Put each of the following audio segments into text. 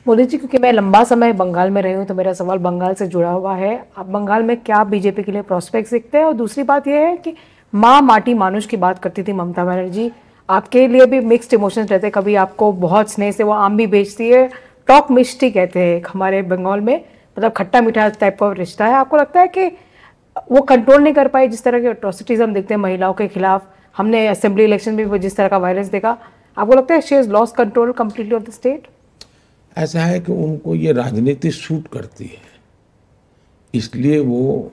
मोदी जी, क्योंकि मैं लंबा समय बंगाल में रही हूँ तो मेरा सवाल बंगाल से जुड़ा हुआ है। आप बंगाल में क्या बीजेपी के लिए प्रोस्पेक्ट्स दिखते हैं? और दूसरी बात यह है कि माँ माटी मानुष की बात करती थी ममता बनर्जी, आपके लिए भी मिक्स्ड इमोशंस रहते हैं। कभी आपको बहुत स्नेह से वो आम भी बेचती है, टॉक मिष्टी कहते हैं हमारे बंगाल में, मतलब खट्टा मीठा टाइप का रिश्ता है। आपको लगता है कि वो कंट्रोल नहीं कर पाई? जिस तरह के अट्रॉसिटीज हम देखते हैं महिलाओं के खिलाफ, हमने असेंबली इलेक्शन में भी जिस तरह का वायलेंस देखा, आपको लगता है she has lost control completely off the state? ऐसा है कि उनको ये राजनीति सूट करती है, इसलिए वो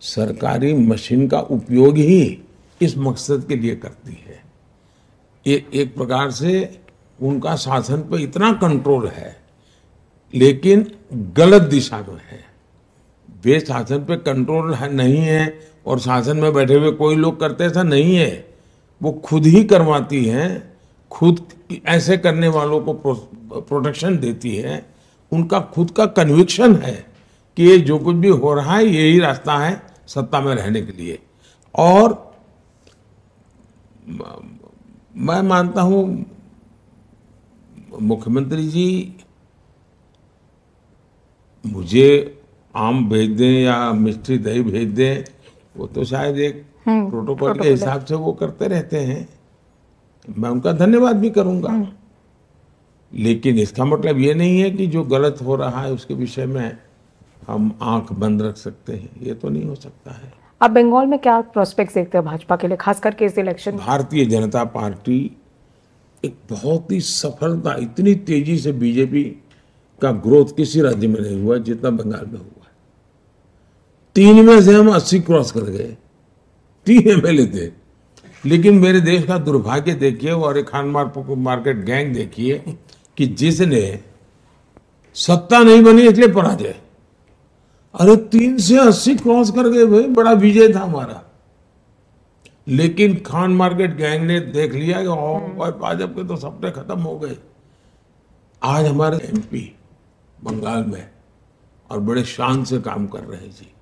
सरकारी मशीन का उपयोग ही इस मकसद के लिए करती है। एक प्रकार से उनका शासन पे इतना कंट्रोल है, लेकिन गलत दिशा में है। वे शासन पे कंट्रोल नहीं है और शासन में बैठे हुए कोई लोग करते, ऐसा नहीं है। वो खुद ही करवाती हैं, खुद ऐसे करने वालों को प्रोटेक्शन देती है। उनका खुद का कन्विक्शन है कि ये जो कुछ भी हो रहा है यही रास्ता है सत्ता में रहने के लिए। और मैं मानता हूं मुख्यमंत्री जी मुझे आम भेज दें या मिष्टी दही भेज दें, वो तो शायद एक प्रोटोकॉल के हिसाब से वो करते रहते हैं। मैं उनका धन्यवाद भी करूंगा, लेकिन इसका मतलब ये नहीं है कि जो गलत हो रहा है उसके विषय में हम आंख बंद रख सकते हैं। ये तो नहीं हो सकता है। आप बंगाल में क्या प्रोस्पेक्ट्स देखते हैं भाजपा के लिए, खास करके इस इलेक्शन? भारतीय जनता पार्टी एक बहुत ही सफलता, इतनी तेजी से बीजेपी का ग्रोथ किसी राज्य में नहीं हुआ जितना बंगाल में हुआ। 3 में से हम 80 क्रॉस कर गए, 3 एमएलए थे। लेकिन मेरे देश का दुर्भाग्य देखिए और एक खान मार्केट गैंग देखिए कि जिसने सत्ता नहीं बनी इसलिए पराजय। अरे 3 से 80 क्रॉस कर गए भाई, बड़ा विजय था हमारा। लेकिन खान मार्केट गैंग ने देख लिया कि भाजपा के तो सपने खत्म हो गए। आज हमारे एमपी बंगाल में और बड़े शान से काम कर रहे हैं जी।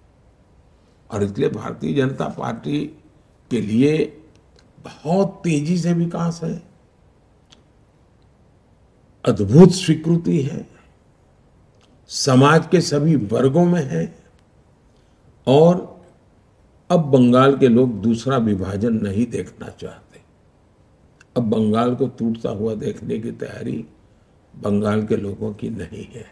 और इसलिए भारतीय जनता पार्टी के लिए बहुत तेजी से विकास है, अद्भुत स्वीकृति है, समाज के सभी वर्गों में है। और अब बंगाल के लोग दूसरा विभाजन नहीं देखना चाहते। अब बंगाल को टूटता हुआ देखने की तैयारी बंगाल के लोगों की नहीं है।